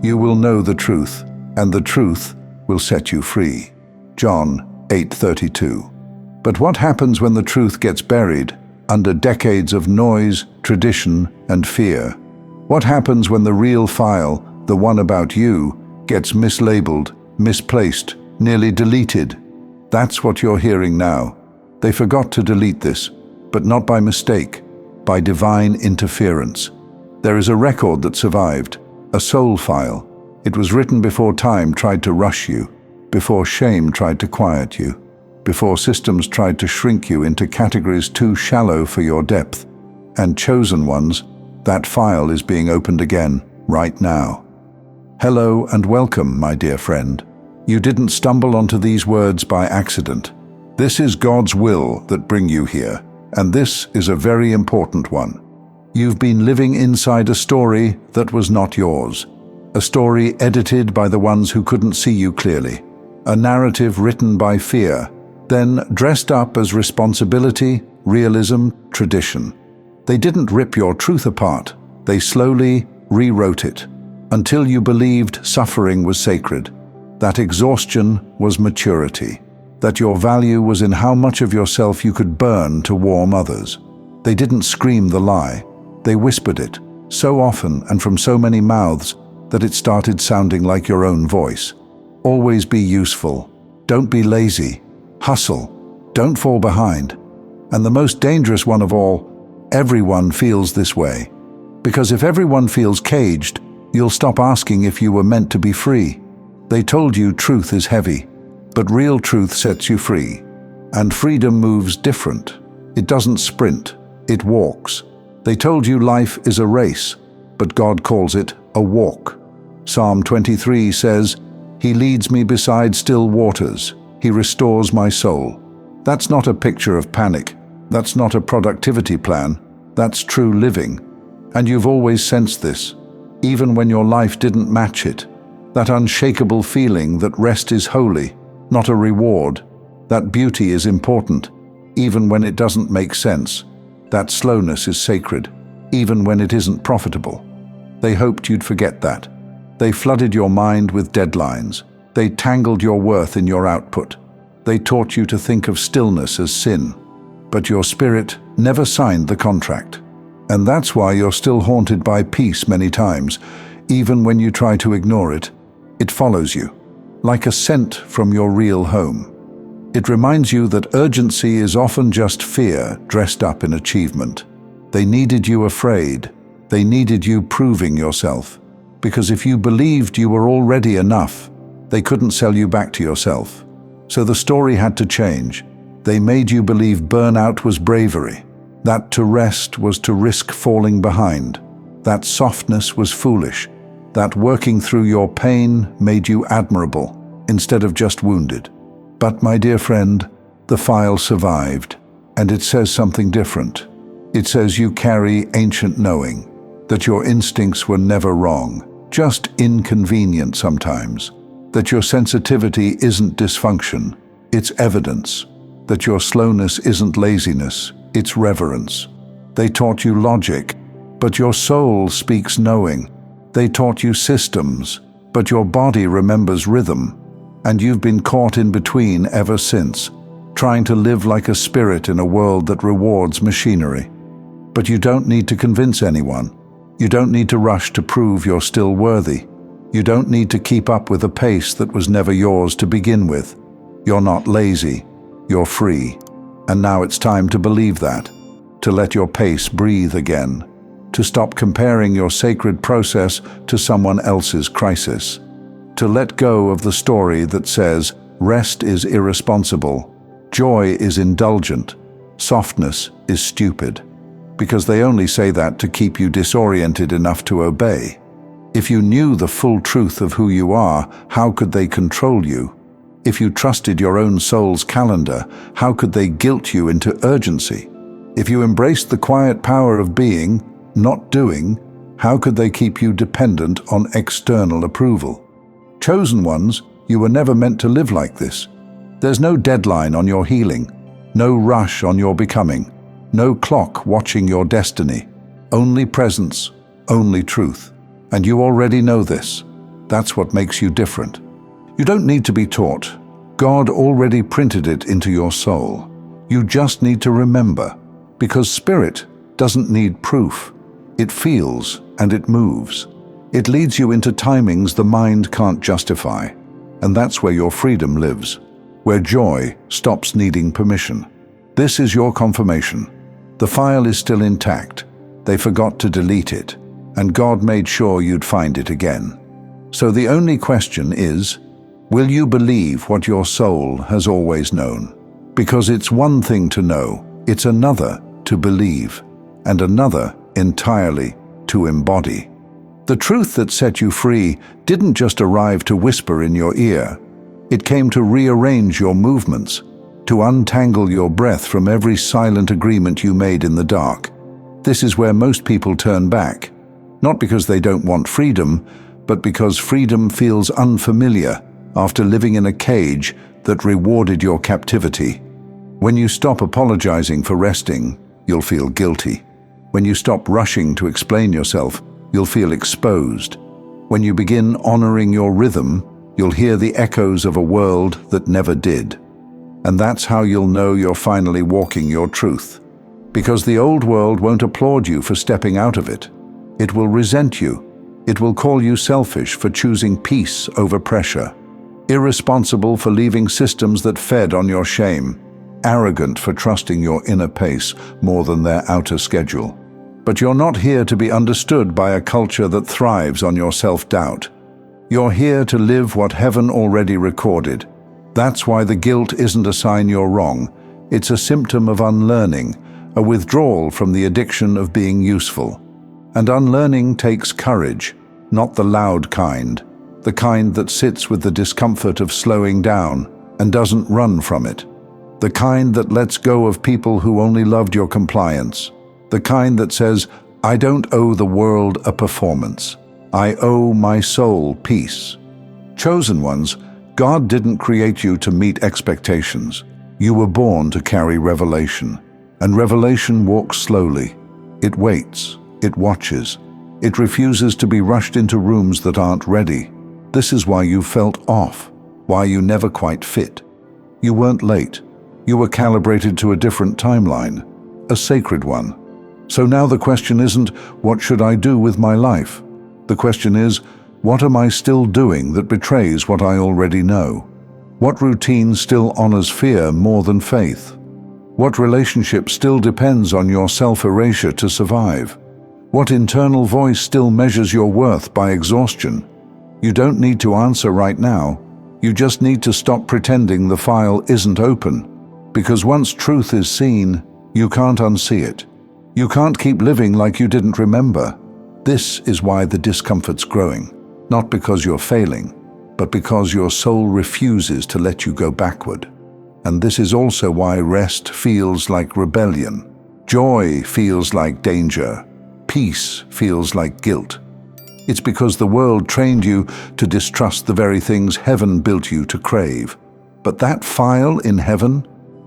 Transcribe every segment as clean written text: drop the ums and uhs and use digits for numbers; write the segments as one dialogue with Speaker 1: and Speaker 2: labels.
Speaker 1: You will know the truth, and the truth will set you free. John 8:32. But what happens when the truth gets buried under decades of noise, tradition, and fear? What happens when the real file, the one about you, gets mislabeled, misplaced, nearly deleted? That's what you're hearing now. They forgot to delete this, but not by mistake, by divine interference. There is a record that survived, a soul file. It was written before time tried to rush you, before shame tried to quiet you, before systems tried to shrink you into categories too shallow for your depth. And chosen ones, that file is being opened again, right now. Hello and welcome, my dear friend. You didn't stumble onto these words by accident. This is God's will that bring you here, and this is a very important one. You've been living inside a story that was not yours, a story edited by the ones who couldn't see you clearly, a narrative written by fear, then dressed up as responsibility, realism, tradition. They didn't rip your truth apart, they slowly rewrote it, until you believed suffering was sacred, that exhaustion was maturity, that your value was in how much of yourself you could burn to warm others. They didn't scream the lie, they whispered it, so often and from so many mouths that it started sounding like your own voice. Always be useful, don't be lazy, hustle, don't fall behind. And the most dangerous one of all, everyone feels this way. Because if everyone feels caged, you'll stop asking if you were meant to be free. They told you truth is heavy, but real truth sets you free. And freedom moves different. It doesn't sprint, it walks. They told you life is a race, but God calls it a walk. Psalm 23 says, "He leads me beside still waters. He restores my soul." That's not a picture of panic. That's not a productivity plan. That's true living. And you've always sensed this, even when your life didn't match it. That unshakable feeling that rest is holy, not a reward. That beauty is important, even when it doesn't make sense. That slowness is sacred, even when it isn't profitable. They hoped you'd forget that. They flooded your mind with deadlines. They tangled your worth in your output. They taught you to think of stillness as sin. But your spirit never signed the contract. And that's why you're still haunted by peace many times. Even when you try to ignore it, it follows you, like a scent from your real home. It reminds you that urgency is often just fear dressed up in achievement. They needed you afraid. They needed you proving yourself. Because if you believed you were already enough, they couldn't sell you back to yourself. So the story had to change. They made you believe burnout was bravery, that to rest was to risk falling behind, that softness was foolish, that working through your pain made you admirable instead of just wounded. But my dear friend, the file survived, and it says something different. It says you carry ancient knowing, that your instincts were never wrong, just inconvenient sometimes, that your sensitivity isn't dysfunction, it's evidence, that your slowness isn't laziness, it's reverence. They taught you logic, but your soul speaks knowing. They taught you systems, but your body remembers rhythm. And you've been caught in between ever since, trying to live like a spirit in a world that rewards machinery. But you don't need to convince anyone. You don't need to rush to prove you're still worthy. You don't need to keep up with a pace that was never yours to begin with. You're not lazy. You're free. And now it's time to believe that, to let your pace breathe again, to stop comparing your sacred process to someone else's crisis, to let go of the story that says rest is irresponsible, joy is indulgent, softness is stupid, because they only say that to keep you disoriented enough to obey. If you knew the full truth of who you are, how could they control you? If you trusted your own soul's calendar, how could they guilt you into urgency? If you embraced the quiet power of being, not doing, how could they keep you dependent on external approval? Chosen ones, you were never meant to live like this. There's no deadline on your healing, no rush on your becoming, no clock watching your destiny, only presence, only truth. And you already know this. That's what makes you different. You don't need to be taught. God already printed it into your soul. You just need to remember, because spirit doesn't need proof. It feels and it moves. It leads you into timings the mind can't justify. And that's where your freedom lives, where joy stops needing permission. This is your confirmation. The file is still intact. They forgot to delete it, and God made sure you'd find it again. So the only question is, will you believe what your soul has always known? Because it's one thing to know, it's another to believe, and another entirely to embody. The truth that set you free didn't just arrive to whisper in your ear. It came to rearrange your movements, to untangle your breath from every silent agreement you made in the dark. This is where most people turn back, not because they don't want freedom, but because freedom feels unfamiliar after living in a cage that rewarded your captivity. When you stop apologizing for resting, you'll feel guilty. When you stop rushing to explain yourself, you'll feel exposed. When you begin honoring your rhythm, you'll hear the echoes of a world that never did. And that's how you'll know you're finally walking your truth. Because the old world won't applaud you for stepping out of it. It will resent you. It will call you selfish for choosing peace over pressure, irresponsible for leaving systems that fed on your shame, arrogant for trusting your inner pace more than their outer schedule. But you're not here to be understood by a culture that thrives on your self-doubt. You're here to live what heaven already recorded. That's why the guilt isn't a sign you're wrong. It's a symptom of unlearning, a withdrawal from the addiction of being useful. And unlearning takes courage, not the loud kind, the kind that sits with the discomfort of slowing down and doesn't run from it. The kind that lets go of people who only loved your compliance. The kind that says, I don't owe the world a performance. I owe my soul peace. Chosen ones, God didn't create you to meet expectations. You were born to carry revelation. And revelation walks slowly. It waits. It watches. It refuses to be rushed into rooms that aren't ready. This is why you felt off, why you never quite fit. You weren't late. You were calibrated to a different timeline, a sacred one. So now the question isn't, what should I do with my life? The question is, what am I still doing that betrays what I already know? What routine still honors fear more than faith? What relationship still depends on your self-erasure to survive? What internal voice still measures your worth by exhaustion? You don't need to answer right now. You just need to stop pretending the file isn't open. Because once truth is seen, you can't unsee it. You can't keep living like you didn't remember. This is why the discomfort's growing. Not because you're failing, but because your soul refuses to let you go backward. And this is also why rest feels like rebellion. Joy feels like danger. Peace feels like guilt. It's because the world trained you to distrust the very things heaven built you to crave. But that file in heaven,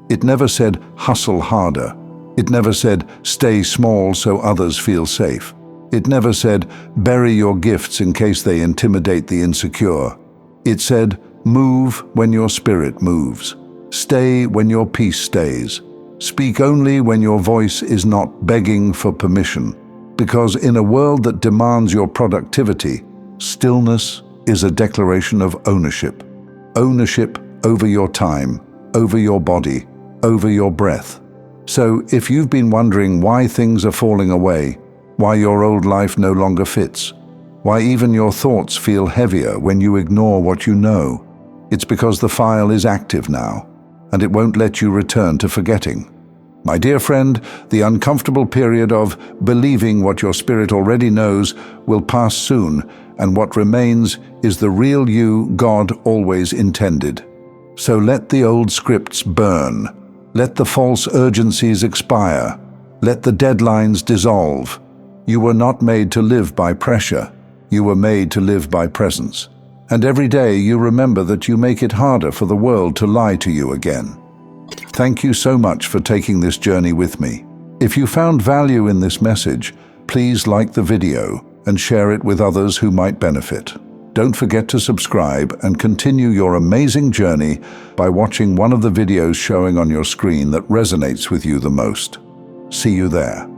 Speaker 1: it never said, hustle harder. It never said, stay small so others feel safe. It never said, bury your gifts in case they intimidate the insecure. It said, move when your spirit moves. Stay when your peace stays. Speak only when your voice is not begging for permission. Because in a world that demands your productivity, stillness is a declaration of ownership. Ownership over your time, over your body, over your breath. So if you've been wondering why things are falling away, why your old life no longer fits, why even your thoughts feel heavier when you ignore what you know, it's because the file is active now, and it won't let you return to forgetting. My dear friend, the uncomfortable period of believing what your spirit already knows will pass soon, and what remains is the real you God always intended. So let the old scripts burn. Let the false urgencies expire. Let the deadlines dissolve. You were not made to live by pressure. You were made to live by presence. And every day you remember that you make it harder for the world to lie to you again. Thank you so much for taking this journey with me. If you found value in this message, please like the video and share it with others who might benefit. Don't forget to subscribe and continue your amazing journey by watching one of the videos showing on your screen that resonates with you the most. See you there.